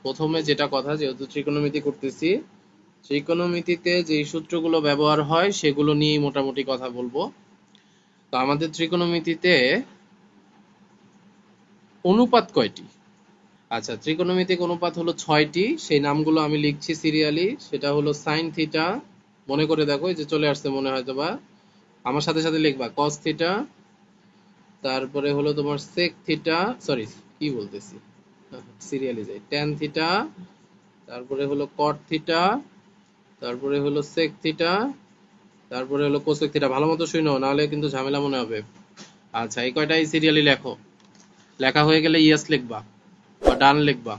প্রথমে যেটা কথা, যেহেতু ত্রিকোণমিতি করতেছি, ত্রিকোণমিতিতে যেই সূত্রগুলো ব্যবহার হয় সেগুলো নিয়েই মোটামুটি কথা বলবো। তো আমাদের ত্রিকোণমিতিতে অনুপাত কয়টি? আচ্ছা, ত্রিকোণমিতিক অনুপাত হলো 6টি। সেই নামগুলো আমি লিখছি সিরিয়ালি। সেটা হলো সাইন থিটা, মনে করে দেখো, এই যে চলে আসছে মনে হয়তো, বা আমার সাথে সাথে লিখবা কস থিটা, তারপরে হলো তোমার সেক থিটা, সরি কি বলতেছি, সিরিয়ালি যাই, ট্যান থিটা, তারপরে হলো কট থিটা, তারপরে হলো সেক থিটা, তারপরে হলো কোসেক থিটা। ভালো মতো শুনো, নাহলে কিন্তু ঝামেলা মনে হবে। আচ্ছা, এই কয়টাই সিরিয়ালি লেখো। লেখা হয়ে গেলে ইয়েস লিখবা বা ডান লিখবা।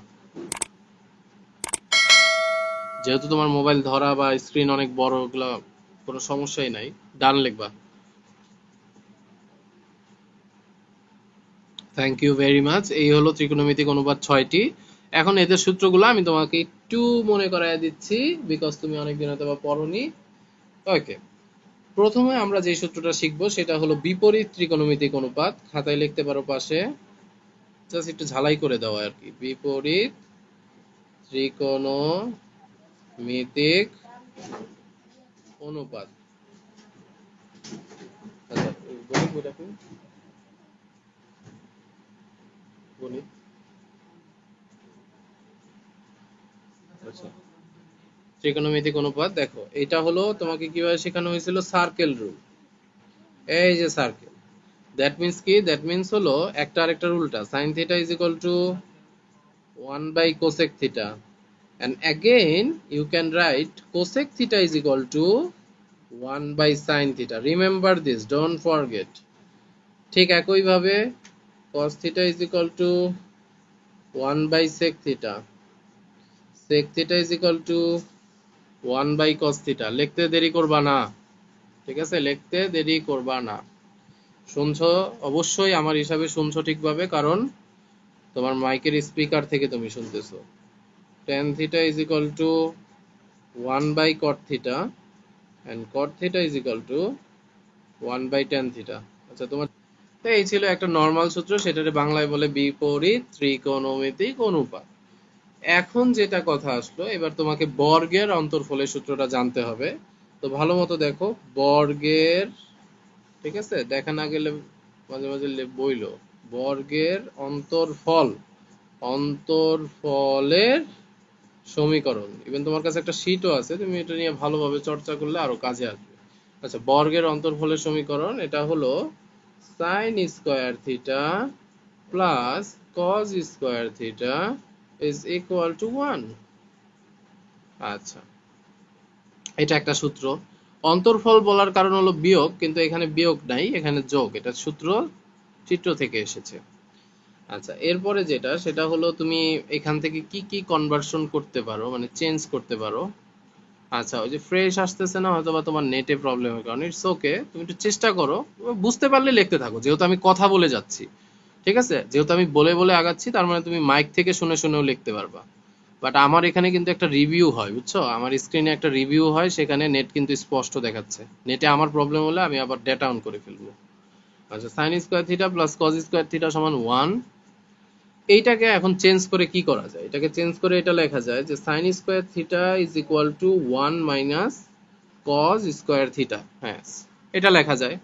যেহেতু তোমার মোবাইল ধরা বা স্ক্রিন অনেক বড়, ওগুলা কোনো সমস্যাই নাই, ডান লিখবা। Thank you very much. এই হলো ত্রিকোণমিতিক অনুপাত 6টি। এখন এদের সূত্রগুলো আমি তোমাকে একটু মনে করায় দিচ্ছি, বিকজ তুমি অনেকদিন হয়তো বা পড়োনি। ওকে, প্রথমে আমরা যে সূত্রটা শিখবো সেটা হলো বিপরীত ত্রিকোণমিতিক অনুপাত। খাতায় লিখতে পারো পাশে, জাস্ট একটু ঝালাই করে দাও আর কি। বিপরীত ত্রিকোণমিতিক অনুপাত। আচ্ছা, গণিত বইটা কি? গণিত, আচ্ছা, ত্রিকোণমিতিক অনুপাত দেখো, এটা হলো তোমাকে কিভাবে শেখানো হয়েছিল, সার্কেল রুল। এই যে সার্কেল, দ্যাট মিন্স কি, দ্যাট মিন্স হলো একটা আরেকটার উল্টা। Sine theta is equal to 1 by cosec theta, and again you can write cosec theta is equal to 1 by sin theta. Remember this, don't forget. ঠিক একইভাবে cos theta is equal to 1 by sec theta, sec theta is equal to 1 by cos theta. লিখতে দেরি করবা না, ঠিক আছে, লিখতে দেরি করবা না। শুনছো? অবশ্যই আমার হিসাবে শুনছো ঠিকভাবে, কারণ তোমার মাইকের স্পিকার থেকে তুমি শুনতেছো। tan theta is equal to 1 by cot theta, and cot theta is equal to 1 by tan theta. আচ্ছা, তোমার তো এই ছিল একটা নরমাল সূত্র, সেটারে বাংলায় বলে বিপরীত ত্রিকোণমিতিক অনুপাত। এখন যেটা কথা আসলো, এবার তোমাকে বর্গের অন্তর্ফলের সূত্রটা জানতে হবে। তো ভালো মতো দেখো, বর্গের, ঠিক আছে, দেখা না গেলে মাঝে মাঝে বইলো, বর্গের অন্তর্ফল, অন্তর্ফলের সমীকরণ। ইভেন তোমার কাছে একটা শীটও আছে, তুমি এটা নিয়ে ভালোভাবে চর্চা করলে আরো কাজে আসবে। আচ্ছা, বর্গের অন্তর্ফলের সমীকরণ এটা হলো sign square theta plus cos square theta is equal to 1। আচ্ছা, এটা একটা সূত্র। অন্তর্ফল বলার কারণ হলো বিয়োগ, কিন্তু এখানে বিয়োগ নাই, এখানে যোগ। এটা সূত্র চিত্র থেকে এসেছে। আচ্ছা, এরপরে যেটা, সেটা হলো তুমি এখান থেকে কি কি কনভার্সন করতে পারো, মানে চেঞ্জ করতে পারো। আচ্ছা, ওই যে ফ্রেশ আসতেছে না, হয়তো বা তোমার নেটে প্রবলেমের কারণে, ইটস ওকে, তুমি একটু চেষ্টা করো, বুঝতে পারলে লিখতে থাকো। যেহেতু আমি কথা বলে যাচ্ছি, ঠিক আছে, যেহেতু আমি বলে বলে আগাচ্ছি, তার মানে তুমি মাইক থেকে শুনে শুনেও লিখতে পারবা। বাট আমার এখানে কিন্তু একটা রিভিউ হয়, বুঝছো, আমার স্ক্রিনে একটা রিভিউ হয়, সেখানে নেট কিন্তু স্পষ্ট দেখাচ্ছে। নেটে আমার প্রবলেম হলে আমি আবার ডেটা অন করে ফেলবো। আচ্ছা, sign square theta plus cos square theta সমান 1। এইটাকে এখন চেঞ্জ করে কি করা যায়, এটাকে চেঞ্জ করে এটা লেখা যায় যে sign square theta is equal to 1 minus cause square theta. হ্যাঁ, এটা লেখা যায়।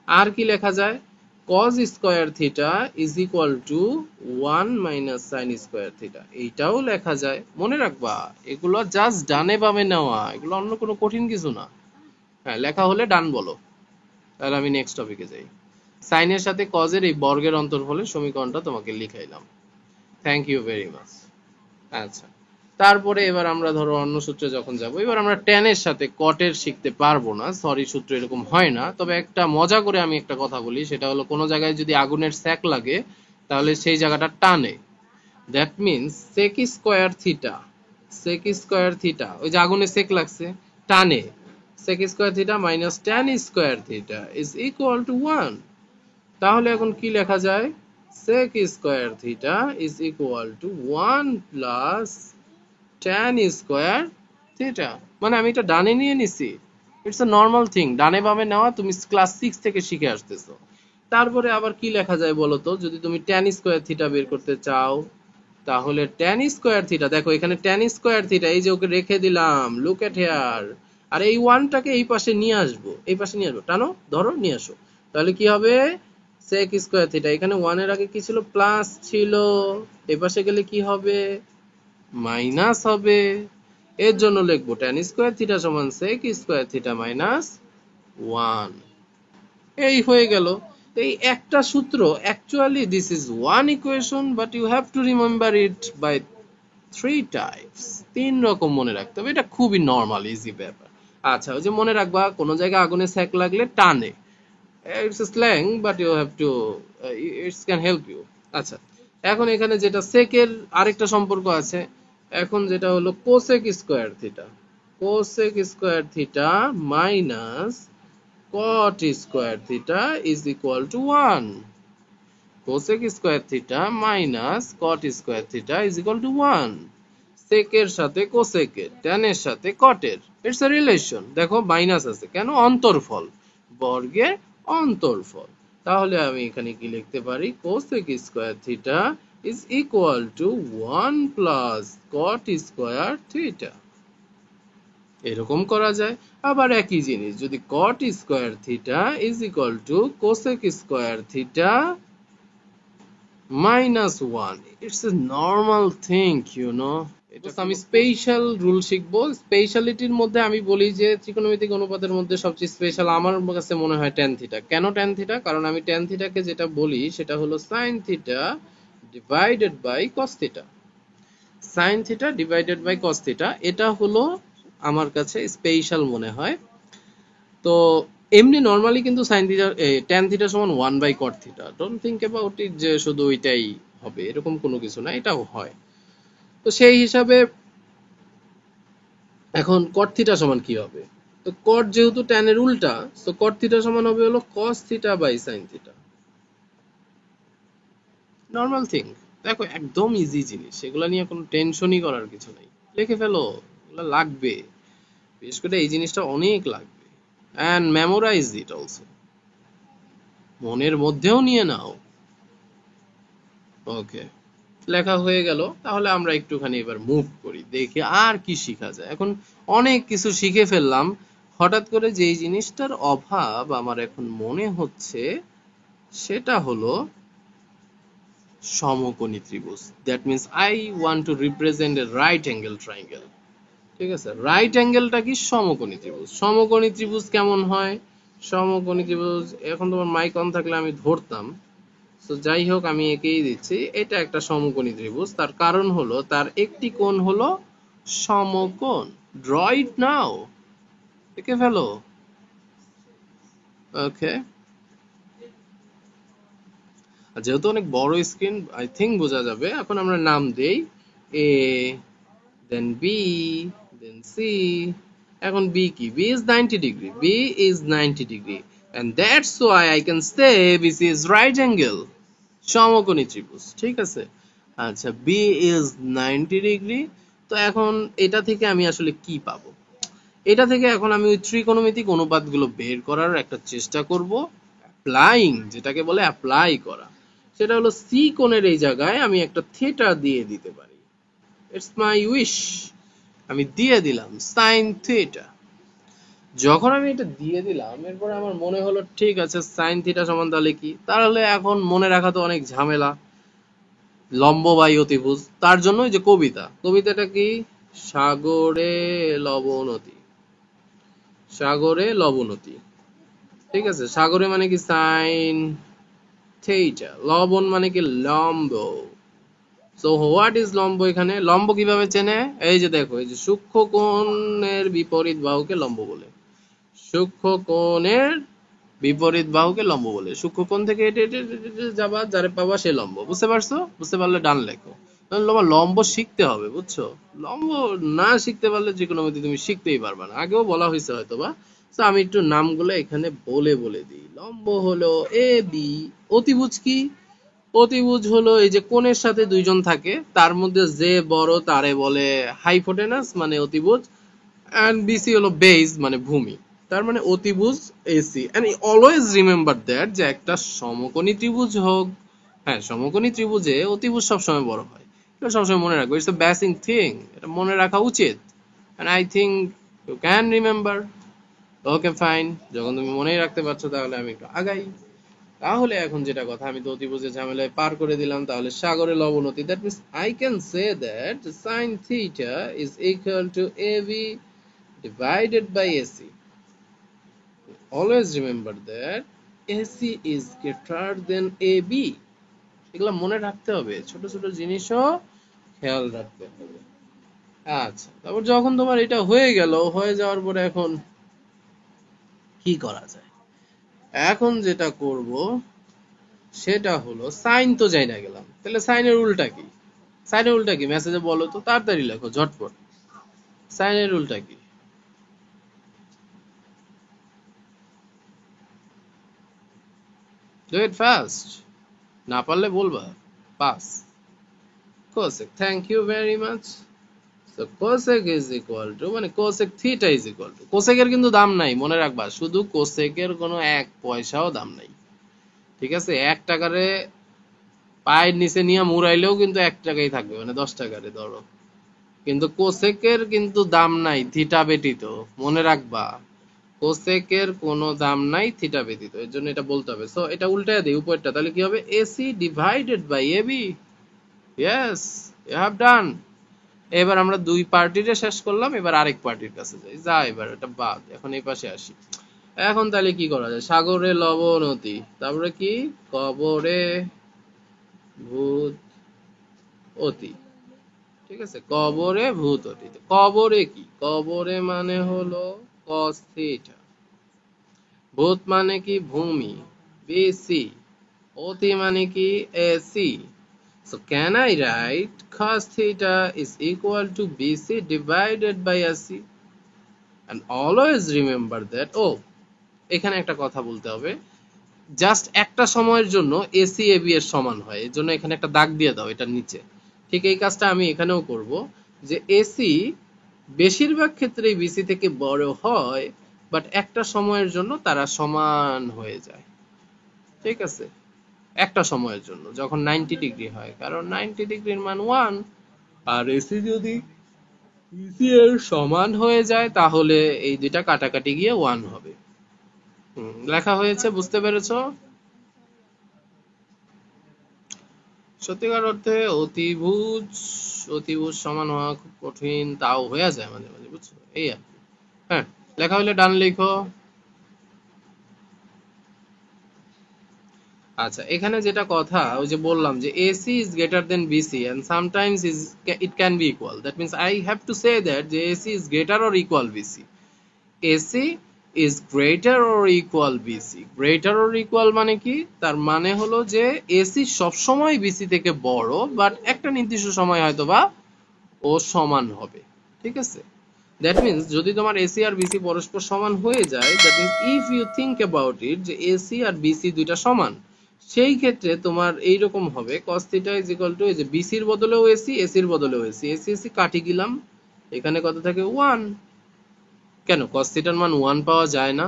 আর কি লেখা যায়, cause square theta is equal to 1 minus sine square theta, এইটাও লেখা যায়। মনে রাখবা, এগুলো জাস্ট ডানে বামে নেওয়া, এগুলো অন্য কোনো কঠিন কিছু না। হ্যাঁ, লেখা হলে ডান বলো। তাহলে আমি নেক্সট টপিকে যাই। সাইনের সাথে কজের এই বর্গের অন্তর্ফলের সমীকরণটা তোমাকে লিখাইলাম। Thank you very much. আচ্ছা, তারপরে এবার আমরা ধরো অন্য সূত্রে যখন যাব, এবার আমরা ট্যানের সাথে কটের শিখতে পারবো না, সরি, সূত্র এরকম হয় না। তবে একটা মজা করে আমি একটা কথা বলি, সেটা হলো কোনো জায়গায় যদি আগুনের স্যাক লাগে, তাহলে সেই জায়গাটা টানে। That means sec square theta, sec square theta, ওই যে আগুনে সেক লাগছে, টানে। Sec square theta minus tan square theta is equal to 1। তাহলে এখন কি লেখা যায়, sec square theta is equal to 1 plus tan square theta. মানে আমি এটা ডানে নিয়ে নিছি। ইটস আ নর্মাল থিং, ডানে বামে নেওয়া, তুমি ক্লাস 6 থেকে শিখে আসতেছো। তারপরে আবার কি লেখা যায় বলো তো, যদি তুমি tan স্কয়ার থিটা বের করতে চাও, তাহলে tan স্কয়ার থিটা, দেখো এখানে tan স্কয়ার থিটা, এই যে ওকে রেখে দিলাম, লুক এট হিয়ার। আর এই ওয়ানটাকে এই পাশে নিয়ে আসবো, এই পাশে নিয়ে আসবো, টানো ধরো নিয়ে আসো। তাহলে কি হবে, sec স্কয়ার থিটা, এখানে ওয়ানের আগে কি ছিল, প্লাস ছিল, এই পাশে গেলে কি হবে, মাইনাস হবে। এর জন্য লিখবো tan স্কয়ার থিটা সমান sec স্কয়ার থিটা মাইনাস 1। এই হয়ে গেল। এই একটা সূত্র, actually this is one equation, but you have to remember it by three types. তিন রকম মনে রাখতে হবে, এটা খুবই নর্মাল ইজি ব্যাপার। আচ্ছা, ওই যে মনে রাখবা কোন জায়গায় আগুনে সেক লাগলে টানে, it's a slang, but you have to, it's can help you. আচ্ছা, এখন এখানে যেটা সেকের আরেকটা সম্পর্ক আছে, এখন যেটা হলো cosec square theta, cosec square theta minus cot square theta is equal to 1। Cosec square theta minus cot square theta is equal to 1। সেকের সাথে কোসেকের, ট্যানের সাথে কটের, ইটস এ রিলেশন। দেখো মাইনাস আছে কেন, অন্তর্ফল, বর্গের অন্তর্ফল। তাহলে আমি এখানে কি লিখতে পারি, cosec square theta is equal to 1 plus cot square theta. এরকম করা যায়। আবার একই জিনিস, যদি cot square theta is equal to cosec square theta minus 1, it's a normal thing, you know. এটা আমি স্পেশাল রুল শিখবো। স্পেশালিটির মধ্যে আমি বলি যে ত্রিকোণমিতিক অনুপাতের মধ্যে সবচেয়ে স্পেশাল আমার কাছে মনে হয় ট্যান থিটা। কেন ট্যান থিটা? কারণ আমি ট্যান থিটাকে যেটা বলি সেটা হলো sine theta divided by cos theta. Sine theta divided by cos theta, এটা হলো আমার কাছে স্পেশাল মনে হয়। তো এমনি নরমালি কিন্তু সাইন থিটা, ট্যান থিটা সমান 1 by cot theta. Don't think about it যে শুধু ওইটাই হবে, এরকম কোনো কিছু না, এটাও হয়। তো সেই হিসাবে এখন কট থিটা সমান কি হবে? তো কট যেহেতু ট্যান এর উল্টা, তো কট থিটা সমান হবে হলো cos theta by sine theta. Normal thing. দেখো একদম ইজি জিনিস, এগুলা নিয়ে কোনো টেনশনই করার কিছু নাই, লিখে ফেলো, এগুলা লাগবে, বিশেষ করে এই জিনিসটা অনেক লাগবে। অ্যান্ড মেমোরাইজ ইট অলসো, মনের মধ্যেও নিয়ে নাও। ওকে, লেখা হয়ে গেল। তাহলে আমরা একটুখানি এবার মুভ করি, দেখি আর কি শিখা যায়। এখন অনেক কিছু শিখে ফেললাম, হঠাৎ করে যেই জিনিসটার অভাব আমার এখন মনে হচ্ছে সেটা হলো সমকোণী ত্রিভুজ। That means I want to represent a right angle triangle. ঠিক আছে, রাইট অ্যাঙ্গেলটা কি, সমকোণী ত্রিভুজ। সমকোণী ত্রিভুজ কেমন হয়? সমকোণী ত্রিভুজ, এখন তোমার মাইক অন থাকলে আমি ধরতাম, তো যাই হোক আমি এঁকেই দিচ্ছি। এটা একটা সমকোণী ত্রিভুজ, তার কারণ হলো তার একটি কোণ হলো সমকোণ। ড্র ইট নাও, এঁকে ফেলো। ওকে, যেহেতু অনেক বড় স্ক্রিন, আই থিঙ্ক বোঝা যাবে। এখন আমরা নাম দেই, A, then B, then C. এখন বি কি, B is 90 degree, B is 90 degree, and that's why I can say BC is right angle, সমকোণী ত্রিভুজ। ঠিক আছে, আচ্ছা বি ইজ 90 ডিগ্রি। তো এখন এটা থেকে আমি আসলে কি পাবো? এটা থেকে এখন আমি ওই ত্রিকোণমিতিক অনুপাতগুলো বের করার একটা চেষ্টা করব, অ্যাপ্লাইং, যেটাকে বলে অ্যাপ্লাই করা। সেটা হলো সি কোণের এই জায়গায় আমি একটা থিটা দিয়ে দিতে পারি। ইটস মাই উইশ, আমি দিয়ে দিলাম সাইন থিটা। যখন আমি এটা দিয়ে দিলাম, এরপর আমার মনে হলো ঠিক আছে সাইন থিটা সমান তাহলে কি, তাহলে এখন মনে রাখা তো অনেক ঝামেলা, লম্ব বাই অতিভুজ। তার জন্য ওই যে কবিতা, কবিতাটা কি, সাগরে লবণতি, সাগরে লবণতি। ঠিক আছে, সাগরে মানে কি সাইন থিটা, লবণ মানে কি লম্ব। সো হোয়াট ইজ লম্ব? এখানে লম্ব কিভাবে চেনে? এই যে দেখো, এই যে সূক্ষ্ম কোণের বিপরীত বাহুকে লম্ব বলে, সূক্ষ্ম কোণের বিপরীত বাহুকে লম্ব বলে। সূক্ষ্মকোণ থেকে এটা এটা যাবা, যারে পাবা সে লম্ব। বুঝতে পারছো? বুঝতে পারলে ডান লেখো। তোমার লম্ব শিখতে হবে, বুঝছো? লম্ব না শিখতে পারলে ত্রিকোণমিতি তুমি শিখতেই পারবা না। আগেও বলা হয়েছে হয়তোবা, তো আমি একটু নামগুলো এখানে বলে বলে দিই। লম্ব হলো এ বি। অতিভুজ কি? অতিভুজ হলো এই যে কোণের সাথে দুইজন থাকে, তার মধ্যে যে বড় তারে বলে হাইপোটেনাস, মানে অতিভুজ। and BC হলো বেস মানে ভূমি, তার মানে অতিভুজ AC। and always remember that যে একটা সমকোণী ত্রিভুজ হোক, হ্যাঁ সমকোণী ত্রিভুজে অতিভুজ সবসময় বড় হয়, এটা সবসময় মনে রাখবো, ইটস দ্য বেসিক থিং, এটা মনে রাখা উচিত। And I think you can remember. Okay fine, যখন তুমি মনেই রাখতে পারছো তাহলে আমি একটু আগাই। তাহলে এখন যেটা কথা, আমি তো অতিভুজের ঝামেলায় পার করে দিলাম, তাহলে সাগরের লবণতি, that means I can say that sin theta is equal to AB divided by AC. Always remember that AC is greater than AB. এগুলো মনে রাখতে হবে, ছোট ছোট জিনিসও খেয়াল রাখতে হবে। আচ্ছা, তারপর যখন তোমার এটা হয়ে গেল, হয়ে যাওয়ার পরে এখন কি করা যায়? এখন যেটা করব সেটা হলো, সাইন তো যাই না গেলাম, তাহলে সাইনের উল্টা কি? সাইনের উল্টা কি মেসেজে বলো তো, তাড়াতাড়ি লেখো ঝটপট। সাইনের উল্টা কি? ডু ইট ফাস্ট, না পারলে বলবা pass. Cosec, thank you very much. So cosec is equal to, মানে cosec theta is equal to, কোসেকের কিন্তু দাম নাই মনে রাখবা, শুধু কোসেকের কোনো 1 পয়সাও দাম নাই, ঠিক আছে? 1 টাকারে পায়ের নিচে নিয়ে মুড়াইলেও কিন্তু 1 টাকাই থাকবে, মানে 10 টাকারে ধরো, কিন্তু কোসেকের কিন্তু দাম নাই থিটা ব্যতীত, মনে রাখবা। কোসেকের কোনো দাম নাই থিটা ব্যতীত, এর জন্য এটা বলতে হবে। সো এটা উল্টায় দেই উপরটা, তাহলে কি হবে? AC divided by AB. Yes, you have done. এবার আমরা দুই পার্টিরে শেষ করলাম, এবার আরেক পার্টির কাছে যাই। যা, এবার এটা বাদ, এখন এই পাশে আসি। এখন তাহলে কি করা যায়? সাগরে লবণতি, তারপরে কি? কবরে ভূত অতি, ঠিক আছে? কবরে ভূত অতি। কবরে কি? কবরে মানে হলো cos থিটা, ভূত মানে কি? ভূমি, বিসি, অতি মানে কি? AC. So can I write cos theta is equal to BC divided by AC? And always remember that, oh, এখানে একটা কথা বলতে হবে, জাস্ট একটা সময়ের জন্য এসি এবি এর সমান হয়, এর জন্য এখানে একটা দাগ দিয়ে দাও এটার নিচে। ঠিক এই কাজটা আমি এখানেও করব, যে এসি বেশিরভাগ ক্ষেত্রেই বিসি থেকে বড় হয়, বাট একটা সময়ের জন্য তারা সমান হয়ে যায়, ঠিক আছে? একটা সময়ের জন্য, যখন 90 ডিগ্রি হয়, কারণ 90 ডিগ্রির মান 1, আর এসি যদি বিসি এর সমান হয়ে যায় তাহলে এই দুইটা কাটাকাটি গিয়ে 1 হবে। লেখা হয়েছে, বুঝতে পেরেছো? সত্যিকার অর্থে অতিভুজ অতিভুজ সমান হওয়া খুব কঠিন, তাও হয়ে যায় মাঝে মাঝে, বুঝছো? এই আর কি। হ্যাঁ, লেখা হলে ডান লিখো। আচ্ছা, এখানে যেটা কথা, ওই যে বললাম যে AC is greater than BC and sometimes it can be equal, that means I have to say that যে AC is greater or equal BC. AC is greater or equal BC, greater or equal মানে কি? তার মানে হলো যে AC সবসময় BC থেকে বড়, বাট একটা নির্দিষ্ট সময় হয়তো বা ও সমান হবে, ঠিক আছে? দ্যাট মিন্স যদি তোমার এসি আর বিসি পরস্পর সমান হয়ে যায়, that means if you think about it যে এসি আর বিসি দুইটা সমান, সেই ক্ষেত্রে তোমার এইরকম হবে cos θ ইজ ইকুয়াল টু, এই যে বিসির বদলেও এসি, এসির বদলেও এসি, এসি এসি কাটি গেলাম, এখানে কত থাকে? 1। কেন cos θ এর মান 1 পাওয়া যায় না?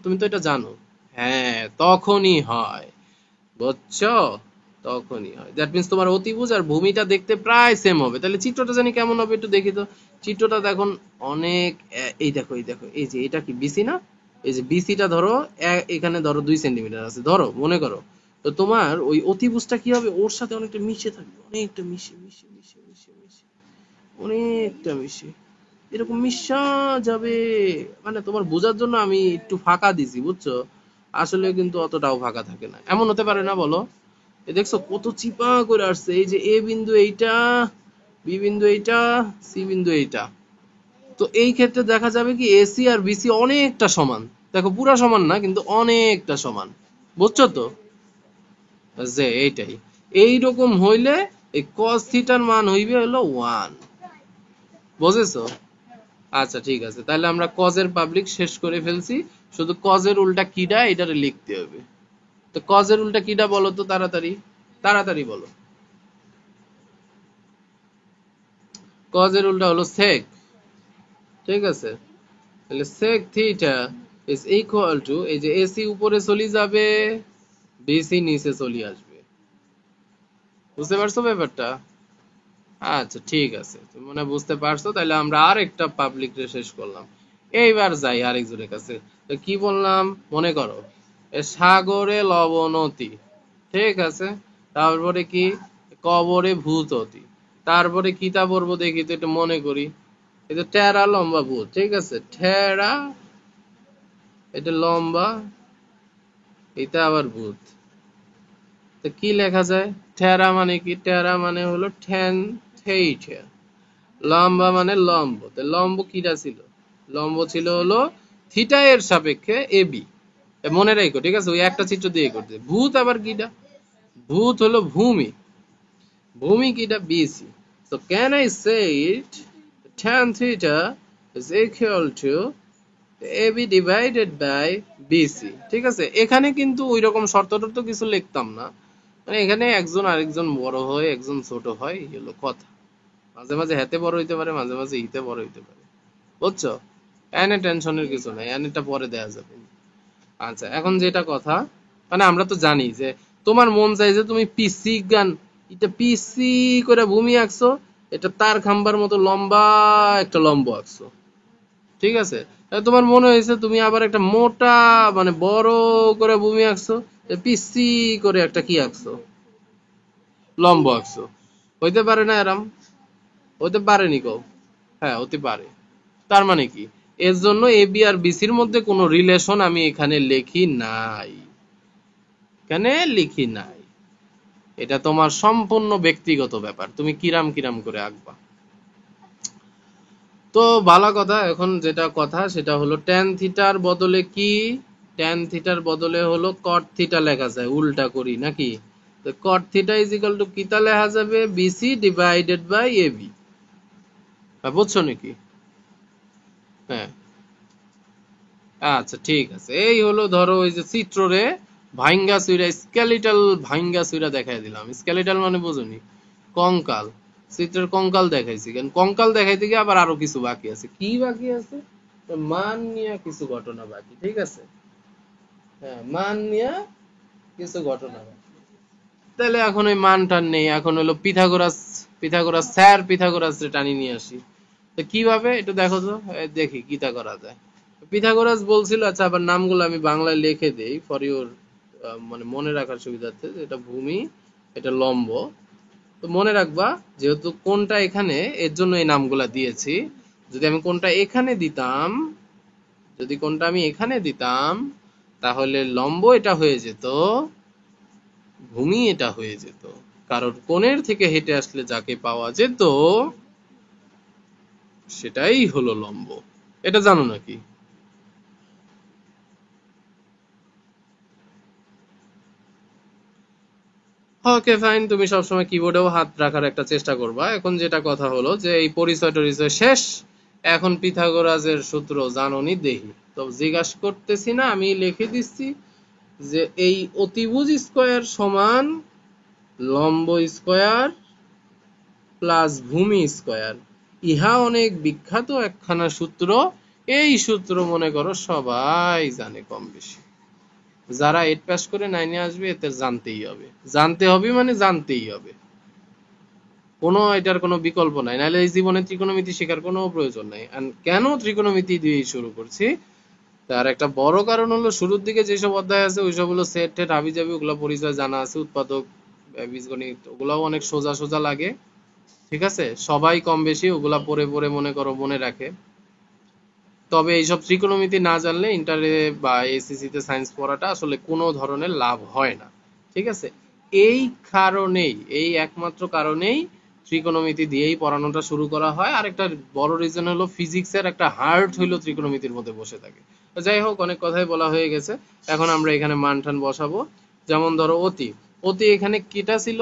তুমি তো এটা জানো। হ্যাঁ, তখনই হয়, বুঝছো? তখনই হয়। দ্যাট মিন্স তোমার অতিভুজ আর ভূমিটা দেখতে প্রায় সেম হবে। তাহলে চিত্রটা জানি কেমন হবে একটু দেখি তো। চিত্রটা দেখুন অনেক, এই দেখো, এই দেখো, এই যে এটা কি বিসি না? এই যে বিসিটা ধরো, এখানে ধরো 2 সেন্টিমিটার আছে ধরো, মনে করো। তো তোমার ওই অতিভুজটা কি হবে? ওর সাথে অনেকটা মিশে থাকবে, অনেকটা মিশে মিশে মিশে মিশে মিশে, অনেকটা মিশে, এরকম মিশা যাবে। মানে তোমার বোঝার জন্য আমি একটু ফাঁকা দিছি, বুঝছো? আসলে কিন্তু অতটাও ফাঁকা থাকে না, এমন হতে পারে না বলো? এ দেখছো কত চিপা করে আসছে, এই যে এ বিন্দু এইটা, বি বিন্দু এইটা, সি বিন্দু এইটা। তো এই ক্ষেত্রে দেখা যাবে কি এসি আর বিসি অনেকটা সমান। দেখো পুরা সমান না, কিন্তু অনেকটা সমান, বুঝছো তো? যে এইটাই, এইরকম হইলে এই cos থিটার মান হইবে হলো 1, বুঝেছো? আচ্ছা ঠিক আছে, তাহলে আমরা কজের পাবলিক শেষ করে ফেলছি, শুধু কজের উল্টা কিডা এটারে লিখতে হবে। তো কজের উল্টা কিডা বলো তো, তাড়াতাড়ি তাড়াতাড়ি বলো। কজের উল্টা হলো সেক, ঠিক আছে? তাহলে sec theta is equal to, এই যে এসি উপরে চলে যাবে, বিসি নিচে চলে আসবে। বুঝতে পারছো ব্যাপারটা? আচ্ছা ঠিক আছে, তুমি মনে হয় বুঝতে পারছো। তাহলে আমরা আরেকটা পাবলিক শেষ করলাম। এইবার যাই আরেকজনের কাছে। তো কি বললাম মনে করো, এ সাগরে লবণতি, ঠিক আছে। তারপরে কি, কবরে ভূততি। তারপরে কিতা পড়বো দেখি তো একটু মনে করি। এই তো টেরা লম্বা ভূত, ঠিক আছে, ঠেরা, এটা লম্বা, এটা আবার ভূত। তো কি লেখা যায়? টেরা মানে কি? টেরা মানে হলো ঠ্যান থেইঠা। লম্বা মানে লম্ব, তো লম্ব কিটা ছিল? লম্ব ছিল হলো থিটা এর সাপেক্ষে এবি। মনে রাখো, ঠিক আছে, ওই একটা চিত্র দিয়ে করতে। ভূত আবার কিটা? ভূত হলো ভূমি। ভূমি কিটা? BC. So can I say it tan theta is equal to AB divided by BC? ঠিক আছে, এখানে কিন্তু ওই রকম শর্ত টর্ত কিছু লিখতাম না। মানে এখানে একজন আরেকজন বড় হয়, একজন ছোট হয়, এই হলো কথা। মাঝে মাঝে হাতে বড় হইতে পারে, মাঝে মাঝে ইতে বড় হইতে পারে, বুঝছো? এনে টেনশনের কিছু নাই, এনেটা পরে দেয়া যাবে। আচ্ছা এখন যেটা কথা, মানে আমরা তো জানি যে তোমার মন চাই যে তুমি পিসি গান, এটা পিসি করে ভূমি আঁকছো, এটা তার খাম্বার মতো লম্বা একটা লম্ব আঁকছো, ঠিক আছে। তোমার মনে হয়েছে তুমি আবার একটা মোটা মানে বড় করে ভূমি আঁকছো, পিসি করে একটা কি আঁকছো, লম্ব আঁকছো। হইতে পারে না এরম? হতে পারেনি কও? হ্যাঁ হতে পারে। তার মানে কি, এর জন্য এ বি আর বিসির মধ্যে কোনো রিলেশন আমি এখানে লিখি নাই, এখানে লিখি নাই। এটা তোমার সম্পূর্ণ ব্যক্তিগত ব্যাপার, তুমি কিরাম কিরাম করে আঁকবা। তো ভালো কথা, এখন যেটা কথা সেটা হলো ট্যান থিটার বদলে কি, ট্যান থিটার বদলে হলো কট থিটা লেখা যায়, উল্টা করি নাকি? তো cot theta is equal to কিতা লেখা যাবে? BC divided by AB. বুঝছো নাকি? হ্যাঁ আচ্ছা ঠিক আছে, এই হলো ধরো ওই যে চিত্ররে ভাইঙ্গা চুইরা স্কেলিটাল ভাইঙ্গা চুইরা দেখাই দিলাম। স্কেলিটাল মানে বুঝুনি? কঙ্কাল। চিত্রের কঙ্কাল দেখাইছি, কারণ কঙ্কাল দেখাইতে গিয়ে আবার আরো কিছু বাকি আছে। কি বাকি আছে? মান নিয়ে কিছু ঘটনা বাকি, ঠিক আছে। হ্যাঁ মান নিয়ে কিছু ঘটনা বাকি। তাহলে এখন ওই মান টান নেই, এখন হলো পিথাগোরাস, পিথাগোরাস স্যার পিথাগোরাস টানি নিয়ে আসি। তো কিভাবে একটু দেখো তো, দেখি কিটা করা যায়। পিথাগোরাস বলছিল, আচ্ছা আবার নামগুলো আমি বাংলায় লিখে দেই ফর ইউর মানে মনে রাখার সুবিধার্থে। এটা ভূমি, এটা লম্ব। তো মনে রাখবা যেহেতু কোনটা এখানে, এর জন্য এই নামগুলা দিয়েছি। যদি আমি কোনটা এখানে দিতাম, যদি কোনটা আমি এখানে দিতাম, তাহলে লম্ব এটা হয়ে যেত, ভূমি এটা হয়ে যেত। কারণ কোণের থেকে হেঁটে আসলে যাকে পাওয়া যেত সেটাই হলো লম্ব। এটা জানো নাকি? ওকে ফাইন, তুমি সবসময় কিবোর্ডেও হাত রাখার একটা চেষ্টা করবা। এখন যেটা কথা হলো যে এই পরিচয় টরিচয় শেষ, এখন পিথাগোরাসের সূত্র জানোনি দেহি। তো জিজ্ঞাসা করতেছি না, আমি লিখে দিচ্ছি যে এই অতিভুজ স্কয়ার সমান লম্ব স্কয়ার প্লাস ভূমি স্কয়ার। ইহা অনেক বিখ্যাত একখানা সূত্র। এই সূত্র মনে করো সবাই জানে কম বেশি। যারা 8 পাস করে 9 এ আসবে এতে জানতেই হবে, জানতে হবে মানে জানতেই হবে, কোনো এটার কোনো বিকল্প নাই। নাহলে এই জীবনে ত্রিকোণমিতি শেখার কোনো প্রয়োজন নাই। আর কেন ত্রিকোণমিতি দিয়ে শুরু করছি, তার একটা বড় কারণ হলো শুরুর দিকে যেসব অধ্যায় আছে ওইসব হলো সেট টেট হাবিজাবি, ওগুলো পরিচয় জানা আছে। উৎপাদক, বীজগণিত, ওগুলাও অনেক সোজা সোজা লাগে, ঠিক আছে। সবাই কম বেশি ওগুলা পড়ে পড়ে মনে করো মনে রাখে। তবে এইসব ত্রিকোণমিতি না জানলে ইন্টারে বা এসএসসি তে সায়েন্স পড়াটা আসলে কোনো ধরনের লাভ হয় না, ঠিক আছে। এই কারণেই, এই একমাত্র কারণেই ত্রিকোণমিতি দিয়েই পড়ানোটা শুরু করা হয়। আর একটা বড় রিজন হলো ফিজিক্সের একটা হার্ট হইলো ত্রিকোণমিতির মধ্যে বসে থাকে। তো যাই হোক, অনেক কথাই বলা হয়ে গেছে। এখন আমরা এখানে মান টান বসাবো। যেমন ধরো অতি, অতি এখানে কিটা ছিল,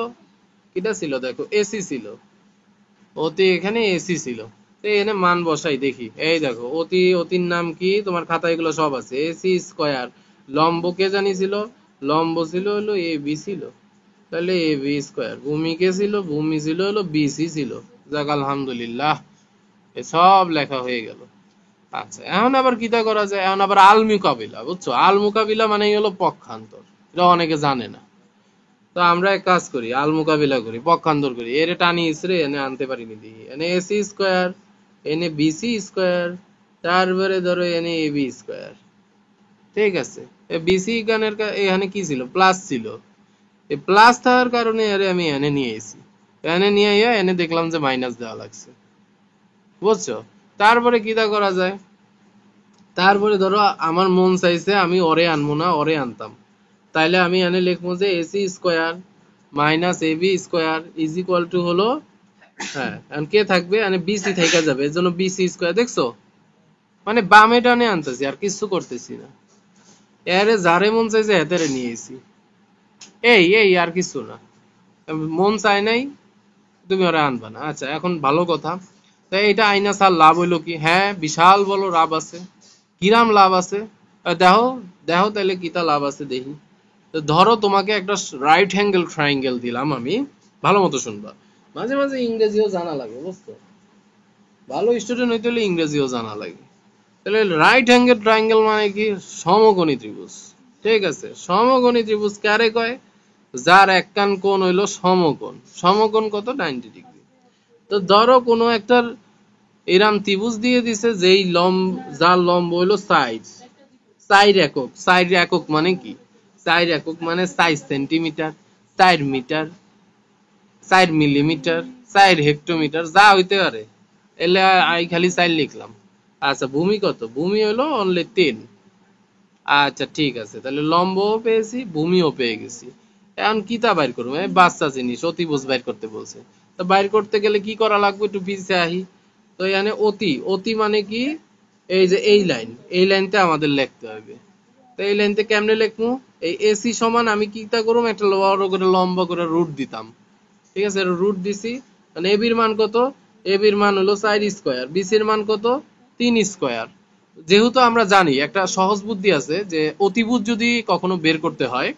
কিটা ছিল দেখো এসি ছিল, অতি এখানে এসি ছিল। তো এখানে মান বসাই দেখি। এই দেখো অতি, অতির নাম কি, তোমার খাতায় এগুলো সব আছে। AC square. লম্ব কে জানিছিল? লম্ব ছিল হলো এ বি ছিল, তাহলে এ বি স্কয়ার। ভূমি কে ছিল? ভূমি ছিল হলো বিসি ছিল। যাক আলহামদুলিল্লাহ, এ সব লেখা হয়ে গেল। আচ্ছা এখন আবার কিটা করা যায়, এখন আবার আল মুকাবিলা, বুঝছো? আল মুকাবিলা মানে হলো পক্ষান্তর, এটা অনেকে জানে না। তো আমরা এক কাজ করি, আল মোকাবিলা করি, পক্ষান্তর করি, এর টানি ইসরে এনে আনতে পারিনি দিই, এনে এসি স্কোয়ার, এনে বিসি স্কোয়ার, তারপরে ধরো এনে এবি স্কোয়ার। ঠিক আছে, বিসি গানের এখানে কি ছিল, প্লাস ছিল, এই প্লাস থাকার কারণে আরে আমি এনে নিয়ে এসি, এনে নিয়ে এনে দেখলাম যে মাইনাস দেওয়া লাগছে, বুঝছো? তারপরে কিটা করা যায়, তারপরে ধরো আমার মন চাইছে আমি ওরে আনবো না, ওরে আনতাম, তাইলে আমি এনে লিখবো যে AC square minus AB square is equal to হলো, হ্যাঁ এখন কে থাকবে, মানে বিসি থেকে যাবে, এর জন্য বিসি স্কোয়ার। দেখছো, মানে বামে ডানে আনতেছি আর কিছু করতেছি না, এরে যারে মন চাইছে হেতেরে নিয়েছি, এই এই আর কিছু না, মন চায় নাই তুমি ওরা আনবা না। আচ্ছা এখন ভালো কথা, তাই এটা আইনা স্যার লাভ হইলো কি, হ্যাঁ বিশাল বড় লাভ আছে। কিরাম লাভ আছে, দেখো দেখো তাহলে কিতা লাভ আছে দেখি। তো ধরো তোমাকে একটা রাইট হ্যাঙ্গেল ট্রায়াঙ্গেল দিলাম আমি, ভালো মতো শুনবা, মাঝে মাঝে ইংরেজিও জানা লাগে, বুঝছো? ভালো স্টুডেন্ট হইতে হলে ইংরেজিও জানা লাগে। তাহলে রাইট হ্যাঙ্গেল ট্রায়াঙ্গেল মানে কি, সমকোণী ত্রিভুজ। ঠিক আছে, সমকোণী ত্রিভুজ কারে কয়, যার একখান কোণ হইলো সমকোণ, সমকোণ কত, 90 ডিগ্রি। তো ধরো কোনো একটা এরাম ত্রিভুজ দিয়ে দিছে যেই যার লম্ব হইলো সাইড, সাইড একক, সাইড একক মানে কি, সাইড একক মানে 4 সেন্টিমিটার, 4 মিটার, 4 মিলিমিটার, 4 হেক্টোমিটার, যা হইতে পারে, এলে আই খালি 4 লিখলাম। আচ্ছা ভূমি কত, ভূমি হলো অনলি 3। আচ্ছা ঠিক আছে, তাহলে লম্বও পেয়েছি, ভূমিও পেয়ে গেছি। এখন কিতা বাইর করবো, বাচ্চা জিনিস, অতিভুজ বাইর করতে বলছে। তো বাইর করতে গেলে কি করা লাগবে, একটু পিছিয়ে আহি। তো এখানে অতি, অতি মানে কি, এই যে এই লাইন, এই লাইনটা আমাদের লিখতে হবে। তো এই লাইনতে কেমনে লিখবো, এই এসি সমান আমি কিতা করবো, একটা বড় করে লম্বা করে রুট দিতাম। ঠিক আছে, রুট দিছি, মানে এবির মান কত, এবির মান হলো 4 স্কোয়ার, বিসির মান কত, 3 স্কোয়ার। যেহেতু আমরা জানি একটা সহজ বুদ্ধি আছে যে অতিভুজ যদি কখনো বের করতে হয়,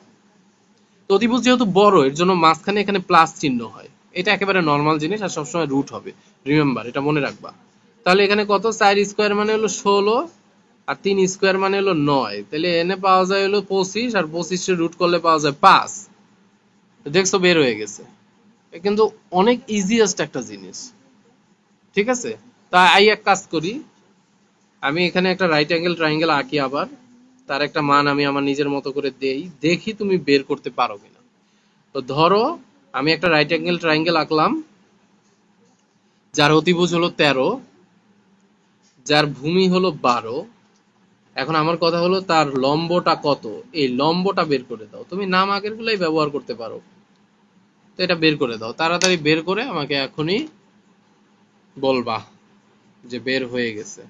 তো অতিভুজ যেহেতু বড় এর জন্য মাঝখানে এখানে প্লাস চিহ্ন হয়, এটা একেবারে নর্মাল জিনিস, আর সবসময় রুট হবে, রিমেম্বার এটা মনে রাখবা। তাহলে এখানে কত, 4 স্কোয়ার মানে হলো 16, আর 3 স্কোয়ার মানে হলো 9, তাহলে এনে পাওয়া যায় হলো 25, আর 25 রুট করলে পাওয়া যায় 5। দেখছো বের হয়ে গেছে, কিন্তু অনেক ইজিয়েস্ট একটা জিনিস। ঠিক আছে, তা আই এক কাজ করি, আমি এখানে একটা রাইট অ্যাঙ্গেল ট্রায়াঙ্গেল আঁকি, আবার তার একটা মান আমি আমার নিজের মতো করে দেই, দেখি তুমি বের করতে পারো কিনা। তো ধরো আমি একটা রাইট অ্যাঙ্গেল ট্রায়াঙ্গেল আঁকলাম, যার অতিভুজ হলো 13, যার ভূমি হলো 12। এখন আমার কথা হলো তার লম্বটা কত, এই লম্বটা বের করে দাও। তুমি নাম আগের গুলাই ব্যবহার করতে পারো, তো এটা বের করে দাও, তাড়াতাড়ি বের করে আমাকে এখনই বলবা যে বের হয়ে গেছে।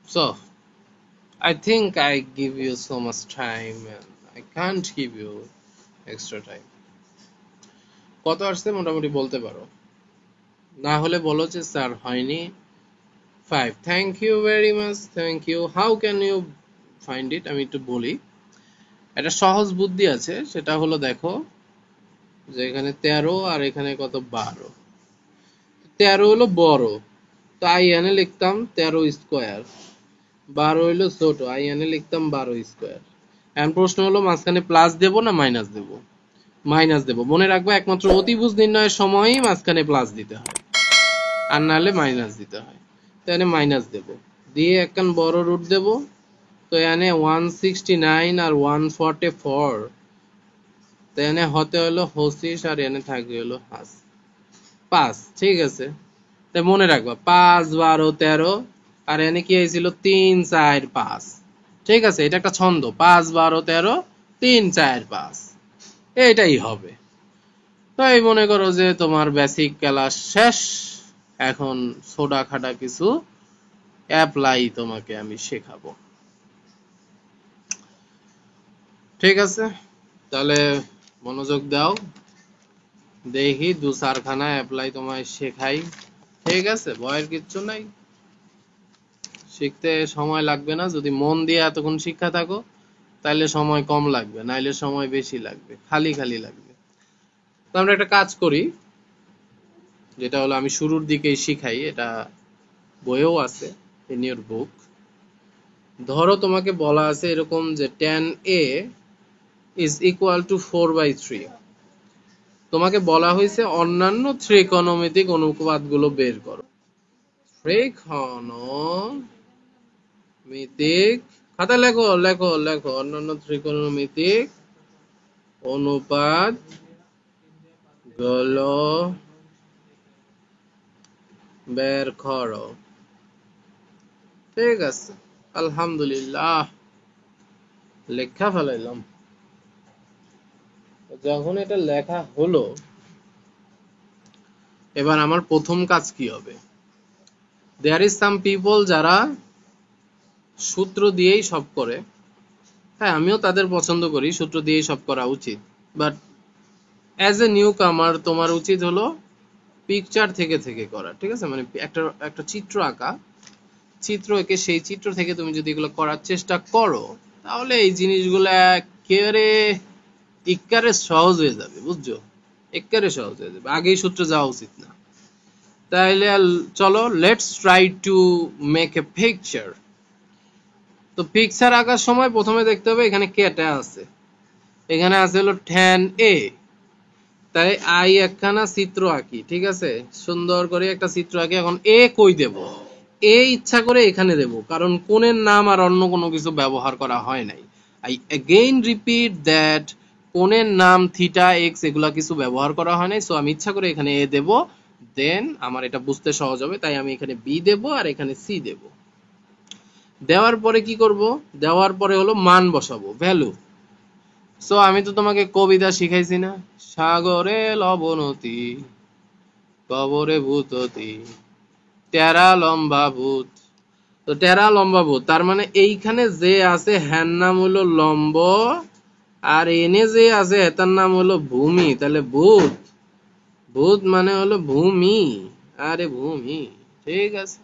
So I think I give you so much time and I can't give you extra time. কত আসছে মোটামুটি বলতে পারো, না হলে বলো যে স্যার হয়নি। 5, thank you very much, thank you. How can you find it, আমি একটু বলি। একটা সহজ বুদ্ধি আছে, সেটা হলো দেখো যে এখানে 13 আর এখানে কত, 12। 13 হলো বড়, তো আই এনে লিখতাম 13 স্কোয়ার, 12 হইলো ছোট, আই এনে লিখতাম 12 স্কোয়ার। এখন প্রশ্ন হলো মাঝখানে প্লাস দেব না মাইনাস দেব, মাইনাস দেব। মনে রাখবো একমাত্র অতিভুজ নির্ণয়ের সময়ই মাঝখানে প্লাস দিতে হয়, আর নাহলে মাইনাস দিতে হয়। তো এখানে মাইনাস দেব, দিয়ে একখান বড় রুট দেব। তো এখানে 169 আর 144, তো এখানে হতে হলো 25, আর এখানে থাকবে হলো 5। ঠিক আছে, তাই মনে রাখবা 5, 12, 13, আর এখানে কি হয়েছিল 3, 4, 5। ঠিক আছে, এটা একটা ছন্দ, 5, 12, 13, 3, 4, 5, এটাই হবে। তাই মনে করো যে তোমার বেসিক ক্লাস শেষ, এখন ছোটা খাটা কিছু অ্যাপ্লাই তোমাকে আমি শেখাবো। ঠিক আছে, তাহলে মনোযোগ দাও, দেখি 2-4খানা অ্যাপ্লাই তোমায় শেখাই। ঠিক আছে, ভয়ের কিচ্ছু নাই, শিখতে সময় লাগবে না। যদি মন দিয়ে এতক্ষণ শিক্ষা থাকো তাহলে সময় কম লাগবে, নাইলে সময় বেশি লাগবে, খালি খালি লাগবে। তো আমরা একটা কাজ করি, যেটা হলো আমি শুরুর দিকেই শিখাই, এটা বইও আছে, ইন ইউর বুক। ধরো তোমাকে বলা আছে এরকম যে tan a is equal two 4/3। তোমাকে বলা হয়েছে অন্যান্য ত্রিকোণমিতিক অনুপাতগুলো বের করো। ত্রিকোণমিতিক, খাতা লেখো লেখো লেখো, অন্যান্য ত্রিকোণমিতিক অনুপাত গুলো বের করো। ঠিক আছে, আলহামদুলিল্লাহ লেখা ফেলাইলাম। যখন এটা লেখা হলো, এবার আমার প্রথম কাজ কি হবে? দেয়ার ইজ সাম পিপল যারা সূত্র দিয়েই সব করে। হ্যাঁ, আমিও তাদের পছন্দ করি, সূত্র দিয়েই সব করা উচিত। বাট অ্যাজ এ নিউ কামার তোমার উচিত হলো পিকচার থেকে থেকে করা। ঠিক আছে, মানে একটা একটা চিত্র আঁকা, চিত্র এঁকে সেই চিত্র থেকে তুমি যদি এগুলো করার চেষ্টা করো, তাহলে এই জিনিসগুলো একেবারে একেবারে সহজ হয়ে যাবে, বুঝছো? একেবারে সহজ হয়ে যাবে, আগেই সূত্রে যাওয়া উচিত না। তাইলে চলো, let's try to make a picture. তো পিকচার আঁকার সময় প্রথমে দেখতে হবে এখানে কেটে আছে, এখানে আছে হলো tan a। তাই আই একখানা চিত্র আঁকি। ঠিক আছে, সুন্দর করে একটা চিত্র আঁকি। এখন এ কই দেব? এ ইচ্ছা করে এখানে দেব, কারণ কোণের নাম আর অন্য কোনো কিছু ব্যবহার করা হয় নাই। আই এগেইন রিপিট দ্যাট, কোণের নাম থিটা এক্স এগুলা কিছু ব্যবহার করা হয় নাই। সো আমি ইচ্ছা করে এখানে এ দেব, দেন আমার এটা বুঝতে সহজ হবে, তাই আমি এখানে বি দেব আর এখানে সি দেব। দেওয়ার পরে কি করব? দেওয়ার পরে হলো মান বসাবো, ভ্যালু। সো আমি তো তোমাকে কবিতা শিখাইছি না, সাগরে লবণতী কবরে ভূততী টেরা লম্বা ভূত। তো টেরা লম্বা ভূত, তার মানে এইখানে যে আছে হ্যার নাম হলো লম্ব, আর এনে যে আছে তার নাম হলো ভূমি। তাহলে ভূত, ভূত মানে হলো ভূমি, আরে ভূমি। ঠিক আছে,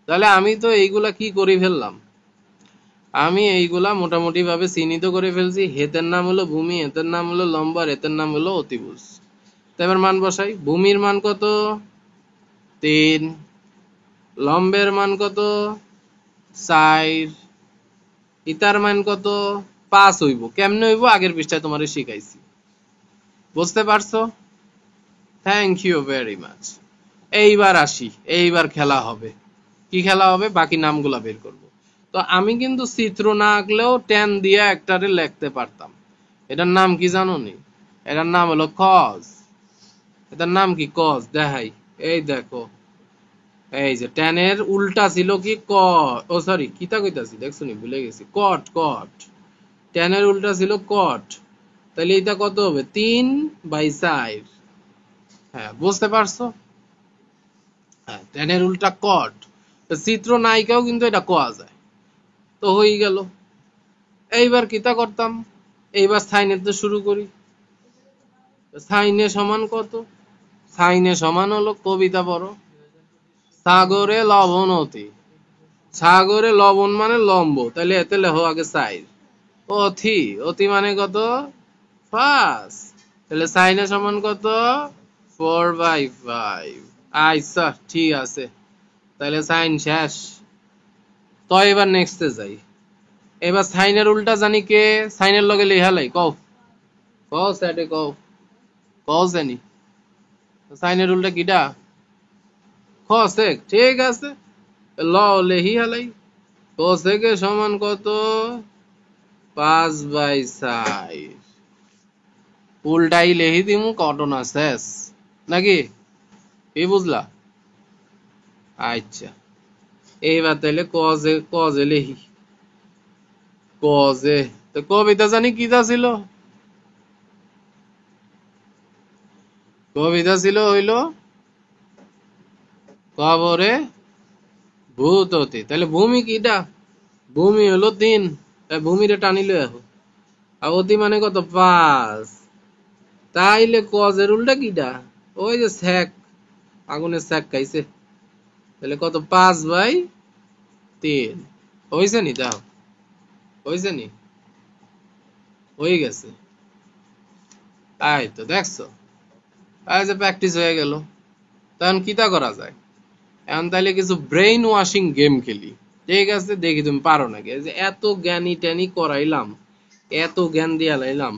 তাহলে আমি তো এইগুলা কি করে ফেললাম? আমি এইগুলা মোটামুটি ভাবে চিহ্নিত করে ফেলছি। হেতের নাম হলো ভূমি, হেতের নাম হলো লম্ব, আর হেতের নাম হলো অতিভুজ। তো এবার মান বসাই। ভূমির মান কত? 3। লম্বের মান কত? 4। ইতার মান কত? 5 হইব। কেমনে হইব? আগের পৃষ্ঠায় তোমারে শিখাইছি। বুঝতে পারছো? Thank you very much. এইবার আসি, এইবার খেলা হবে। কি খেলা হবে? বাকি নামগুলা বের করব। তো আমি কিন্তু চিত্র না আঁকলেও ট্যান দিয়ে একটারে লিখতে পারতাম। এটার নাম কি জানো নি? এটার নাম হলো কজ। এটার নাম কি? কজ। দেখাই, এই দেখো, এই যে ট্যানের উল্টা ছিল কি? ক, ও সরি, কিতা কইতাছি দেখছো নি, ভুলে গেছি। কট, কট। ট্যানের উল্টা ছিল কট। তাহলে এটা কত হবে? 3/4। হ্যাঁ, বুঝতে পারছো? হ্যাঁ, ট্যানের উল্টা কট। চিত্র নায়িকাও কিন্তু এটা কোয়া যায়। তো হয়ে গেল। এইবার কিতা করতাম? এইবার সাইনে তো শুরু করি। সাইনে সমান কত? সাইনে সমান হলো, কবিতা পড়ো, সাগরে লবণতী। সাগরে লবণ মানে লম্ব, তাহলে এতে লেখো আগে সাইড। অথি, অতি মানে কত? 5। তাহলে সাইনে সমান কত? 4/5। আচ্ছা, ঠিক আছে, তাহলে সাইন শেষ। তো এবার নেক্সটে যাই। এবার সাইনের উল্টা জানি কে? সাইনের লগে লেহালাই কও, কও স্যাটে কও, কও জানি সাইনের উল্টা কিটা? কসেক। ঠিক আছে, ল লেহি হালাই। কসেকের সমান কত? 5/4। উল্টাই লেহি দিমু, ঘটনা শেষ নাকি? কি বুঝলা? আচ্ছা, এইবার তাহলে কজে, কজে লেহি, কজে। তো কবিতা জানি কিটা ছিল? কবিতা ছিল হইল কবরে ভূততি। তাহলে ভূমি কিটা? ভূমি হলো 3, তাই ভূমিরে টানিল এখন। আর অতি মানে কত? 5। তাইলে কজের উল্টা কিটা? ওই যে স্যাক, আগুনের স্যাক খাইছে। তাহলে কত? 5/3। হইছে নি? দাও, হইছে নি? হয়ে গেছে। তাই তো, দেখছো? আজ প্র্যাকটিস হয়ে গেল। তখন কিতা করা যায়? এখন তাহলে কিছু ব্রেইন ওয়াশিং গেম খেলি। ঠিক আছে, দেখি তুমি পারো নাকি। যে এত জ্ঞানী ট্যানি করাইলাম, এত জ্ঞান দিয়া লাইলাম,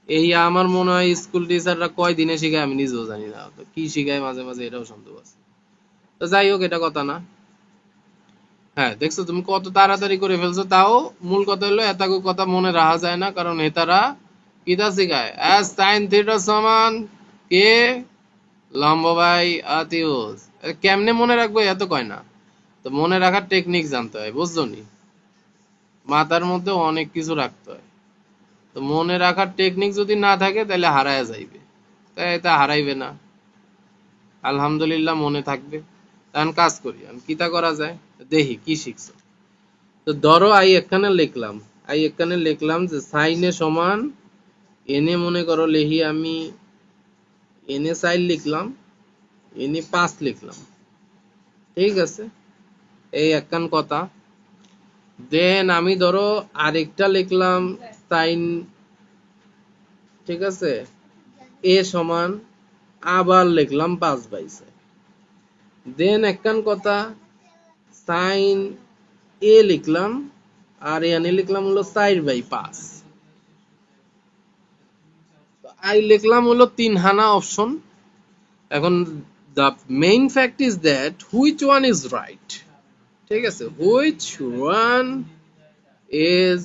এই আমার মনে হয় স্কুল টিচাররা কয় দিনে শিখায় আমি নিজেও জানি না, তো কি শিখায় মাঝে মাঝে এটাও সন্দেহ আছে। তো যাই হোক, এটা কথা না। হ্যাঁ, দেখছো তুমি কত তাড়াতাড়ি করে ফেলছো। তাও মূল কথা হলো এতগো কথা মনে রাখা যায় না, কারণ এতারা কিতা শিখায় as sin থিটা সমান কে লম্ব বাই আতিউস। কেমনে মনে রাখবো এত কয় না, তো মনে রাখার টেকনিক জানতে হয়, বুঝছো নি? মাথার মধ্যে অনেক কিছু রাখতে হয়, তো মনে রাখার টেকনিক যদি না থাকে তাহলে হারায় যাইবে, তাই এটা হারাইবে না, আলহামদুলিল্লাহ মনে থাকবে। এখন কাজ করি, আমি কিতা করা যায় দেখি কি শিখছো। তো ধরো আই এখানে লিখলাম, যে সাইনে সমান এনে মনে করো লেহি আমি এনে সাইন লিখলাম, এনে 5 লিখলাম, ঠিক আছে, এই একখান কথা। দেন আমি ধরো আরেকটা লিখলাম সাইন, ঠিক আছে, এ সমান আবার লিখলাম 5/6। দেন একখান কথা সাইন এ লিখলাম, আর এখানে লিখলাম হলো 4/5। আই লিখলাম হলো 3 হানা অপশন। এখন the main fact is that which one is right, ঠিক আছে, which one is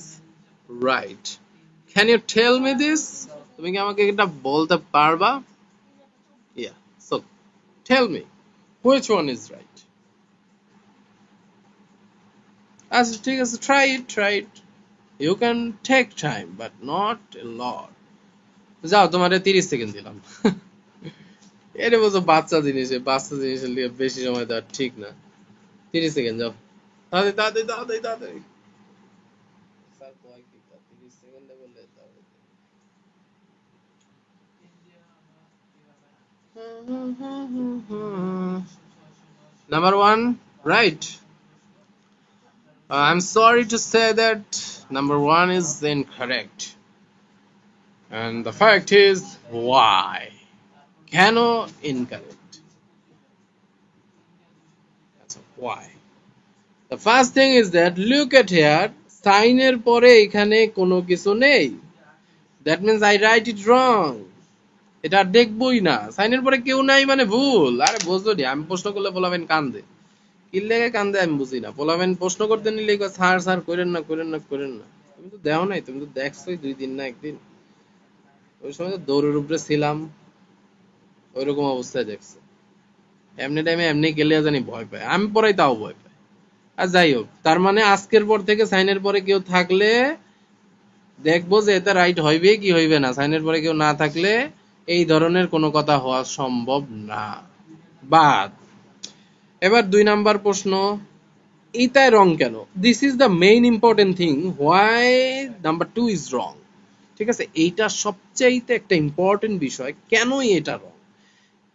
right, can you tell me this? তুমি কি আমাকে এটা বলতে পারবা? Yeah, so tell me which one is right. আচ্ছা ঠিক আছে, try it, you can take time but not a lot. যাও, তোমারে 30 সেকেন্ড দিলাম। এটা বলছো বাচ্চা জিনিস, বাচ্চা জিনিসের লিগে বেশি সময় দেওয়া ঠিক না। 30 সেকেন্ড, যাও তাড়াতাড়ি তাড়াতাড়ি তাড়াতাড়ি তাড়াতাড়ি। স্যার কয় কি 30 সেকেন্ডে বললে তাড়াতাড়ি। Number one, right. I'm sorry to say that number one is incorrect. And the fact is why? কেন incorrect? That's why. The first thing is that look at here, sign এর পরে এখানে কোনো কিছু নেই। That means I write it wrong. এটা আর দেখবই না, সাইনের পরে কেউ নাই মানে ভুল। আরে বুঝলো নি, আমি প্রশ্ন করলে বলাবেন কান্দে, কি লেগে কান্দে আমি বুঝি না। বলাবেন প্রশ্ন করতে নিলে স্যার স্যার করেন না করেন না করেন না। তুমি তো দেও নাই, তুমি তো দেখছোই 2 দিন না 1 দিন, ওই সময় তো দৌড়ের উপরে ছিলাম, ওইরকম অবস্থায় দেখছো। এমনি টাইমে এমনি গেলে জানি ভয় পায়, আমি পড়াই তাও ভয় পায়। আর যাই হোক, তার মানে আজকের পর থেকে সাইনের পরে কেউ থাকলে দেখবো যে এটা রাইট হইবে কি হইবে না। সাইনের পরে কেউ না থাকলে এই ধরনের কোনো কথা হওয়া সম্ভব না, বাদ। এবার 2 নাম্বার প্রশ্ন, এইটাই রং কেন? This is the main important thing, why number 2 is wrong. ঠিক আছে, এইটা সবচাইতে একটা ইম্পর্টেন্ট বিষয়, কেনই এটা রং।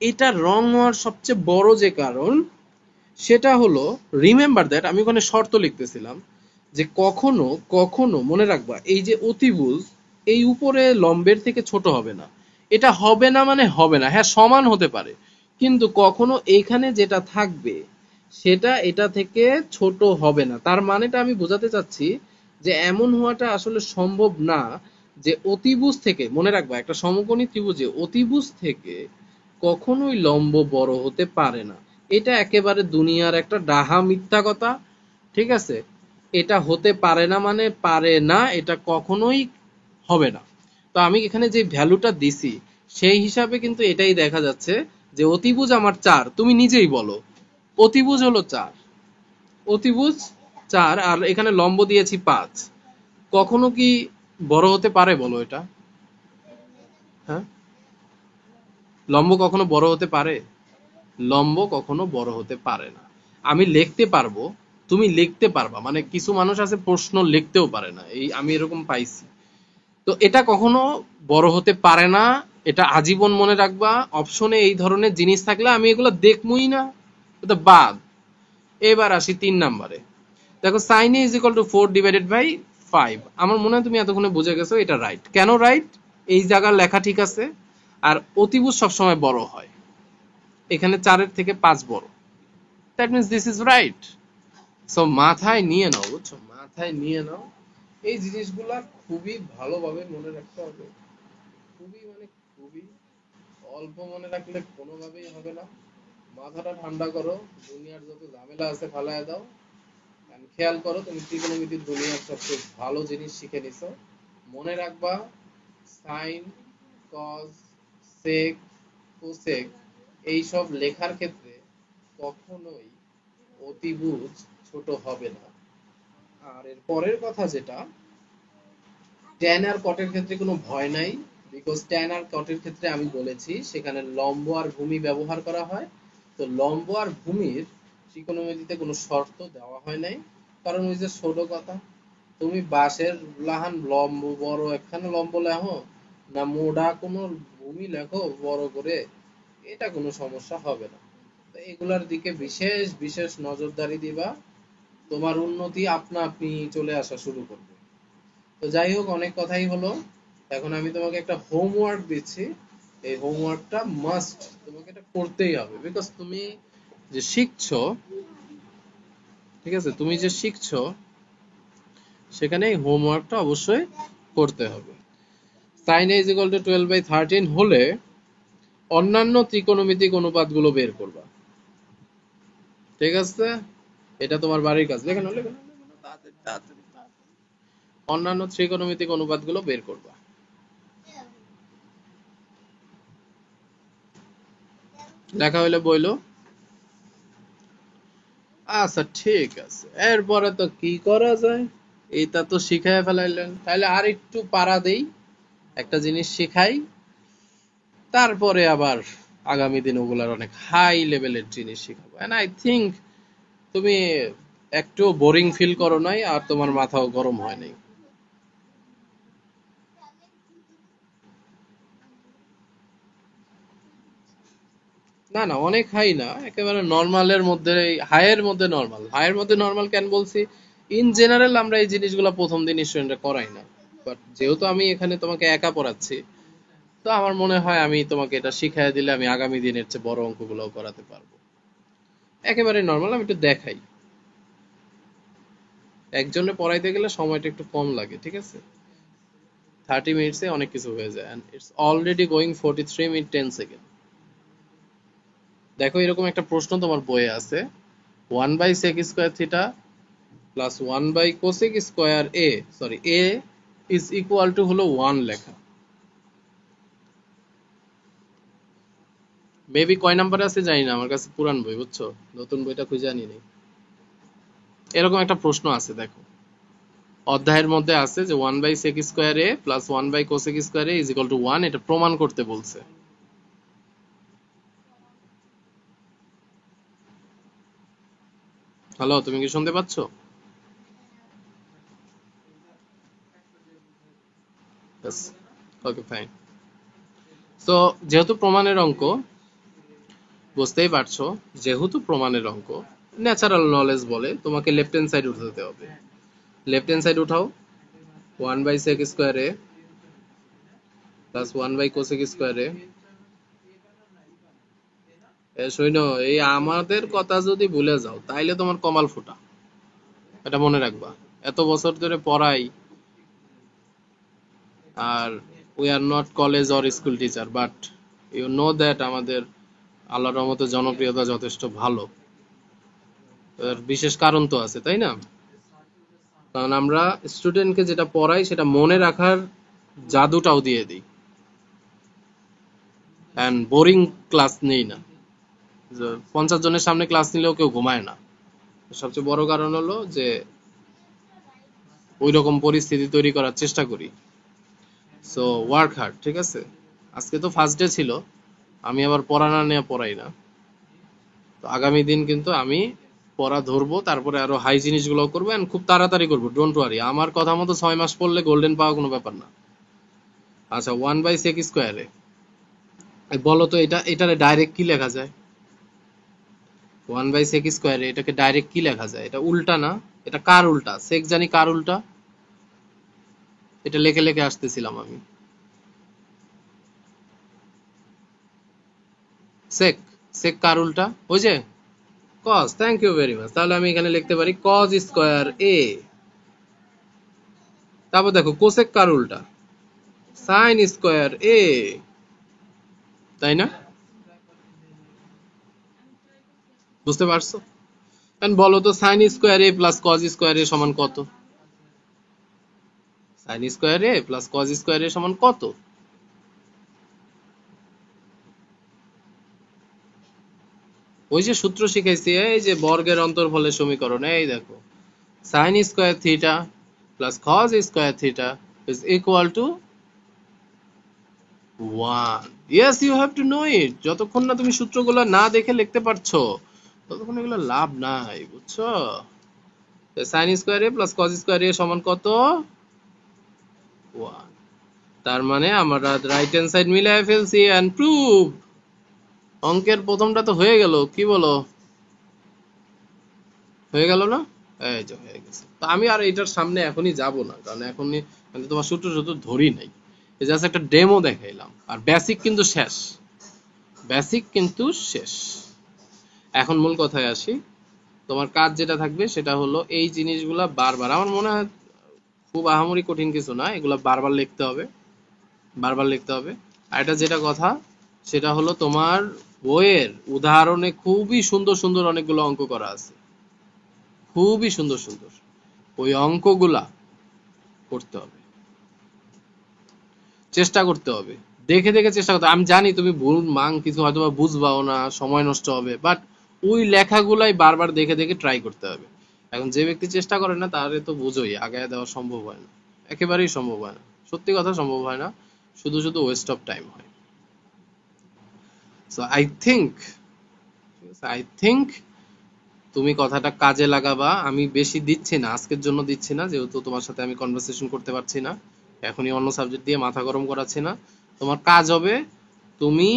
এটা রং হওয়ার সবচেয়ে বড় যে কারণ, সেটা হলো রিমেম্বার দ্যাট, আমি ওখানে শর্ত লিখতেছিলাম যে কখনো কখনো মনে রাখবা, এই যে অতিভুজ এই উপরে লম্বের থেকে ছোট হবে না। এটা হবে না মানে হবে না, হ্যাঁ সমান হতে পারে, কিন্তু কখনো এইখানে যেটা থাকবে সেটা এটা থেকে ছোট হবে না। তার মানেটা আমি বোঝাতে চাচ্ছি যে এমন হওয়াটা আসলে সম্ভব না যে অতিভুজ থেকে, মনে রাখবা একটা সমকোণী ত্রিভুজে অতিভুজ থেকে কখনোই লম্ব বড় হতে পারে না। এটা একেবারে দুনিয়ার একটা ডাহা মিথ্যা কথা, ঠিক আছে। এটা হতে পারে না মানে পারে না, এটা কখনোই হবে না। তো আমি এখানে যে ভ্যালুটা দিছি সেই হিসাবে কিন্তু এটাই দেখা যাচ্ছে যে অতিভুজ আমার 4, তুমি নিজেই বলো অতিভুজ হলো 4, অতিভুজ 4, আর এখানে লম্ব দিয়েছি 5, কখনো কি বড় হতে পারে বলো এটা? হ্যাঁ, লম্ব কখনো বড় হতে পারে? লম্ব কখনো বড় হতে পারে না। আমি লিখতে পারবো, তুমি লিখতে পারবা, মানে কিছু মানুষ আছে প্রশ্ন লিখতেও পারে না, এই আমি এরকম পাইছি। তো এটা কখনো বড় হতে পারে না, এটা আজীবন মনে রাখবা। অপশনে এই ধরনের জিনিস থাকলে আমি এগুলো দেখবই না, এটা বাদ। এবার আসি 3 নম্বরে। দেখো sin a is equal to 4/5, আমার মনে হয় তুমি এতক্ষণে বুঝে গেছো এটা রাইট। কেন রাইট? এই জায়গার লেখা ঠিক আছে, আর অতিভুজ সবসময় বড় হয়, এখানে 4 এর থেকে 5 বড়, that means this is right. So মাথায় নিয়ে নাও, বুঝছো, মাথায় নিয়ে নাও, এই জিনিসগুলা খুবই ভালোভাবে মনে রাখতে হবে, খুবই মানে খুবই। অল্প মনে রাখলে কোনোভাবেই হবে না। মাথাটা ঠান্ডা করো, দুনিয়ার যত ঝামেলা আছে ফালায় দাও, and খেয়াল করো তুমি ত্রিকোণমিতির দুনিয়ার সবচেয়ে ভালো জিনিস শিখে নিছো। মনে রাখবা সাইন, কজ, সেক, কোসেক এইসব লেখার ক্ষেত্রে কখনোই অতিভুজ ছোট হবে না। আর এর পরের কথা যেটা, ট্যান আর কটের ক্ষেত্রে কোনো ভয় নাই, বিকজ ট্যান আর কটের ক্ষেত্রে আমি বলেছি সেখানে লম্ব আর ভূমি ব্যবহার করা হয়। তো লম্ব আর ভূমির ত্রিকোণমিতিতে কোনো শর্ত দেওয়া হয় নাই, কারণ ওই যে ছোট কথা, তুমি বাঁশের লাহান লম্ব বড় একখানে লম্ব লেখো, না মোটা কোনো ভূমি লেখো বড় করে, এটা কোনো সমস্যা হবে না। তো এগুলার দিকে বিশেষ বিশেষ নজরদারি দিবা, তোমার উন্নতি আপনা আপনি চলে আসা শুরু করবে। তো যাই হোক, অনেক কথাই হলো। এখন আমি তোমাকে একটা হোমওয়ার্ক দিচ্ছি, এই হোমওয়ার্কটা মাস্ট তোমাকে এটা করতেই হবে, বিকজ তুমি যে শিখছো, ঠিক আছে, তুমি যে শিখছো সেখানে এই হোমওয়ার্কটা অবশ্যই করতে হবে। sin a = 12/13 হলে অন্যান্য ত্রিকোণমিতিক অনুপাতগুলো বের করবা। ঠিক আছে, এটা তোমার বাড়ির কাজ, লেখো না লেখো না, তাড়াতাড়ি তাড়াতাড়ি তাড়াতাড়ি। অন্যান্য ত্রিকোণমিতিক অনুপাতগুলো বের করবা। লেখা হইলে বইলো। আচ্ছা ঠিক আছে, এরপরে তো কি করা যায়, এইটা তো শিখাই ফেলাইলেন, তাহলে আর একটু পাড়া দেই, একটা জিনিস শিখাই, তারপরে আবার আগামী দিন ওগুলার অনেক হাই লেভেলের জিনিস শিখাবো। এন্ড আই থিংক তুমি একটু বোরিং ফিল করো নাই, আর তোমার মাথাও গরম হয় নাই। না না, অনেক হাই না, একেবারে নর্মালের মধ্যে, হাইয়ের মধ্যে নর্মাল। হাইয়ের মধ্যে নর্মাল কেন বলছি, ইন জেনারেল আমরা এই জিনিসগুলো প্রথম দিন স্টুডেন্টরা করাই না, বাট যেহেতু আমি এখানে তোমাকে একা পড়াচ্ছি, তো আমার মনে হয় আমি তোমাকে এটা শিখাই দিলে আমি আগামী দিনের চেয়ে বড় অঙ্কগুলোও করাতে পারবো। একেবারে নর্মাল, আমি একটু দেখাই। একজনে পড়াইতে গেলে সময়টা একটু কম লাগে, ঠিক আছে, 30 মিনিটসে অনেক কিছু হয়ে যায়, and it's already going 43 minutes 10 seconds। দেখো এরকম একটা প্রশ্ন তোমার বইয়ে আছে, 1/sec² plus 1/cosec² sorry A is equal to হলো 1 লেখা। মেবি কয় নাম্বারে আছে জানি না, আমার কাছে পুরান বই, বুঝছো, নতুন বইটা খুঁজে আনি নাই। এরকম একটা প্রশ্ন আছে দেখো, অধ্যায়ের মধ্যে আছে যে 1/sec² plus 1/cosec² is equal to 1, এটা প্রমাণ করতে বলছে। হ্যালো, তুমি কি শুনতে পাচ্ছ? Okay fine. তো যেহেতু প্রমাণের অঙ্ক, বুঝতেই পারছো, যেহেতু প্রমাণের অঙ্ক, ন্যাচারাল নলেজ বলে তোমাকে লেফট হ্যান্ড সাইড উঠাতে হবে। লেফট হ্যান্ড সাইড উঠাও, 1/sec² প্লাস 1/cosec²। শোনো, এই আমাদের কথা যদি ভুলে যাও তাইলে তোমার কমাল ফোটা, এটা মনে রাখবা। এত বছর ধরে পড়াই, আর we are not college or school teacher, but you know that আমাদের আল্লাহর রহমতে জনপ্রিয়তা যথেষ্ট ভালো। এর বিশেষ কারণ তো আছে, তাই না? কারণ আমরা স্টুডেন্টকে যেটা পড়াই সেটা মনে রাখার জাদুটাও দিয়ে দিই, অ্যান্ড বোরিং ক্লাস নেই না। 50 জনের সামনে ক্লাস নিলেও কেউ ঘুমায় না। সবচেয়ে বড় কারণ হলো যে ওই রকম পরিস্থিতি তৈরি করার চেষ্টা করি। সো ওয়ার্ক হার্ড, ঠিক আছে? আজকে তো ফার্স্ট ডে ছিল, আমি আবার পড়া না নিয়ে পড়াই না। তো আগামী দিন কিন্তু আমি পড়া ধরবো, তারপরে আরো হাই জিনিসগুলো করবো, এন্ড খুব তাড়াতাড়ি করবো, ডোন্ট ওয়ারি। আমার কথা মতো 6 মাস পড়লে গোল্ডেন পাওয়া কোনো ব্যাপার না। আচ্ছা, 1/sec², বলো তো এটারে ডাইরেক্ট কি লেখা যায়? 1/sec², এটাকে ডাইরেক্ট কি লেখা যায়? এটা উল্টা না? এটা কার উল্টা? সেক জানি কার উল্টা, এটা লেখে লেখে আসতেছিলাম আমি। সেক, সেক কার উল্টা? ওই যে cos. Thank you very much. তাহলে আমি এখানে লিখতে পারি কজ স্কয়ার এ। তারপর দেখো কোসেক কার উল্টা, সাইন স্কোয়ার এ, তাই না? বুঝতে পারছো? এখন বলো তো সাইন স্কোয়ার এ প্লাস কজ স্কোয়ার এ সমান কত? সাইন স্কোয়ার এ প্লাস কজ স্কোয়ার এ সমান কত? ওই যে সূত্র শিখাইছি, এই যে বর্গের অন্তর্ফলের সমীকরণ, এই দেখো sine square theta plus cos square theta is equal to 1. Yes, you have to know it. যতক্ষণ না তুমি সূত্রগুলো না দেখে লিখতে পারছো ততক্ষণ এগুলো লাভ নাই, বুঝছো? সাইন স্কোয়ার এ প্লাস কজ স্কোয়ার এ সমান কত? 1. তার মানে আমরা রাইট হ্যান্ড সাইড মিলাই ফেলছি এন্ড প্রুভ। অঙ্কের প্রথমটা তো হয়ে গেল, কি বলো? হয়ে গেল না? এই যে হয়ে গেছে। তো আমি আর এটার সামনে এখনই যাব না, কারণ এখনই আমি তোমার সূত্র ধরি নাই, এই জাস্ট একটা ডেমো দেখাইলাম। আর বেসিক কিন্তু শেষ, বেসিক কিন্তু শেষ। এখন মূল কথায় আসি। তোমার কাজ যেটা থাকবে সেটা হলো এই জিনিসগুলা বারবার, আমার মনে হয় খুব আহামরি কঠিন কিছু না, এগুলা বারবার লিখতে হবে, বারবার লিখতে হবে। আর এটা যেটা কথা সেটা হলো তোমার বইয়ের উদাহরণে খুবই সুন্দর সুন্দর অনেকগুলো অঙ্ক করা আছে, খুবই সুন্দর সুন্দর। ওই অঙ্কগুলা করতে হবে, চেষ্টা করতে হবে, দেখে দেখে চেষ্টা করতে হবে। আমি জানি তুমি ভুল মান কিছু হয়তো বা বুঝবাও না, সময় নষ্ট হবে, বাট ওই লেখাগুলাই বারবার দেখে দেখে ট্রাই করতে হবে। এখন যে ব্যক্তি চেষ্টা করে না তারে তো বুঝোই আগায় দেওয়া সম্ভব হয় না, একেবারেই সম্ভব হয় না, সত্যি কথা সম্ভব হয় না, শুধু শুধু ওয়েস্ট অফ টাইম হয়। সো আই থিংক তুমি কথাটা কাজে লাগাবা। আমি বেশি দিচ্ছি না, আজকের জন্য দিচ্ছি না, যেহেতু তোমার সাথে আমি কনভারসেশন করতে পারছি না, এখনই অন্য সাবজেক্ট দিয়ে মাথা গরম করাচ্ছি না। তোমার কাজ হবে তুমি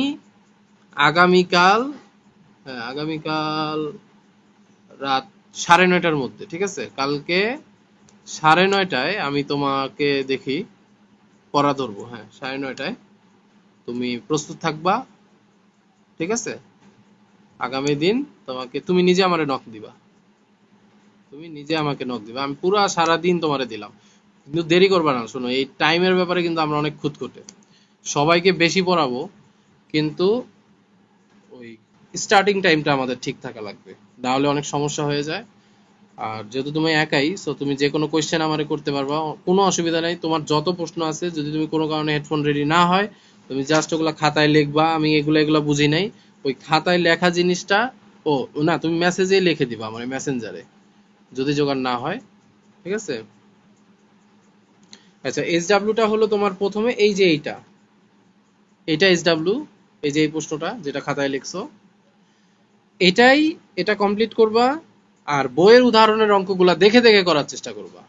আগামীকাল, হ্যাঁ আগামীকাল রাত 9:30টার মধ্যে, ঠিক আছে? কালকে 9:30টায় আমি তোমাকে দেখি পড়া ধরবো, হ্যাঁ 9:30টায় তুমি প্রস্তুত থাকবা, ঠিক আছে? আগামী দিন তোমাকে, তুমি নিজে আমারে নক দিবা, তুমি নিজে আমাকে নক দিবা, আমি পুরো সারা দিন তোমারে দিলাম, কিন্তু দেরি করবা না। শোনো, এই টাইমের ব্যাপারে কিন্তু আমরা অনেক খুঁতখুঁটে, সবাইকে বেশি পড়াবো, কিন্তু ওই স্টার্টিং টাইমটা আমাদের ঠিক থাকা লাগবে, না হলে অনেক সমস্যা হয়ে যায়। আর যেহেতু তুমি একাই, সো তুমি যে কোনো কোয়েশ্চেন আমারে করতে পারবা, কোনো অসুবিধা নেই। তোমার যত প্রশ্ন আছে, যদি তুমি কোনো কারণে হেডফোন রেডি না হয়, তুমি জাস্ট ওগুলা খাতায় লিখবা, আমি এগুলা বুঝি নাই, ওই খাতায় লেখা জিনিসটা, ও না তুমি মেসেজে লিখে দিবা আমার মেসেঞ্জারে, যদি জোগাড় না হয়, ঠিক আছে? আচ্ছা, এসডব্লিউটা হলো তোমার প্রথমে এই যে এইটা, এটা এসডব্লিউ, এই যে এই প্রশ্নটা যেটা খাতায় লিখছো, এটাই, এটা কমপ্লিট করবা। আর বইয়ের উদাহরণের অঙ্কগুলা দেখে দেখে করার চেষ্টা করবা।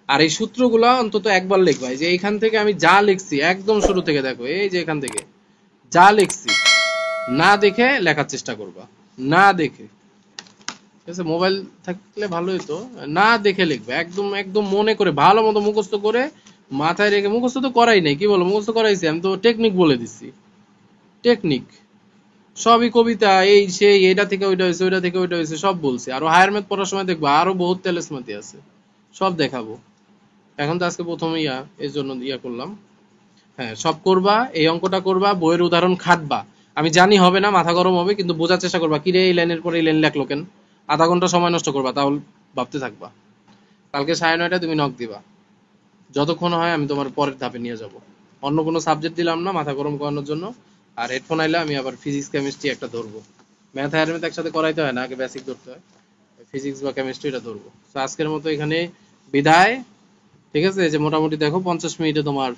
আর এই সূত্রগুলা অন্তত একবার লিখবা। এই যে এইখান থেকে আমি যা লিখছি একদম শুরু থেকে, দেখো এই যে এখান থেকে যা লিখছি, না দেখে লেখার চেষ্টা করবা, না দেখে, ঠিক আছে? মোবাইল থাকলে ভালো হতো, না দেখে লিখবে, একদম একদম মনে করে ভালো মতো মুখস্থ করে মাথায় রেখে। মুখস্থ তো করাই নাই, কি বলো মুখস্থ করাইছি? আমি তো টেকনিক বলে দিচ্ছি, টেকনিক সবই, কবিতা এই সেই, এটা থেকে ওইটা হয়েছে, ওইটা থেকে ওইটা হয়েছে, সব বলছি। আরো হায়ার ম্যাথ পড়ার সময় দেখবো আরো বহুত তেলেসমাতি আছে, সব দেখাবো। এখন তো আজকে প্রথম এই জন্য করলাম। হ্যাঁ, সব করবা, এই অঙ্কটা করবা, বইয়ের উদাহরণ খাটবা। আমি জানি হবে না, মাথা গরম হবে, কিন্তু বোঝার চেষ্টা করবা, কিরে এই লাইনের পরে এই লাইন লেখলো কেন, আধা ঘন্টা সময় নষ্ট করবা, তাহলে ভাবতে থাকবা। কালকে 9:30টায় তুমি নক দিবা, যতক্ষণ হয় আমি তোমার পরের ধাপে নিয়ে যাব। অন্য কোনো সাবজেক্ট দিলাম না মাথা গরম করানোর জন্য। আর হেডফোন আইলে আমি আবার ফিজিক্স কেমিস্ট্রি একটা ধরবো, ম্যাথ আর ম্যাথ একসাথে করাইতে হয় না, আগে বেসিক ধরতে হয়, ফিজিক্স বা কেমিস্ট্রিটা ধরবো। তো আজকের মতো এখানে বিদায়, ঠিক আছে? যে মোটামুটি দেখো 50 মিনিটে তোমার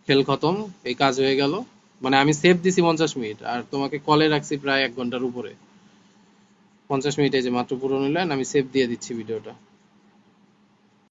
খেল খতম, এই কাজ হয়ে গেল। মানে আমি সেভ দিছি 50 মিনিট, আর তোমাকে কলে রাখছি প্রায় 1 ঘন্টার উপরে। 50 মিনিটে যে মাত্র পূরণ হইলেন, আমি সেভ দিয়ে দিচ্ছি ভিডিওটা।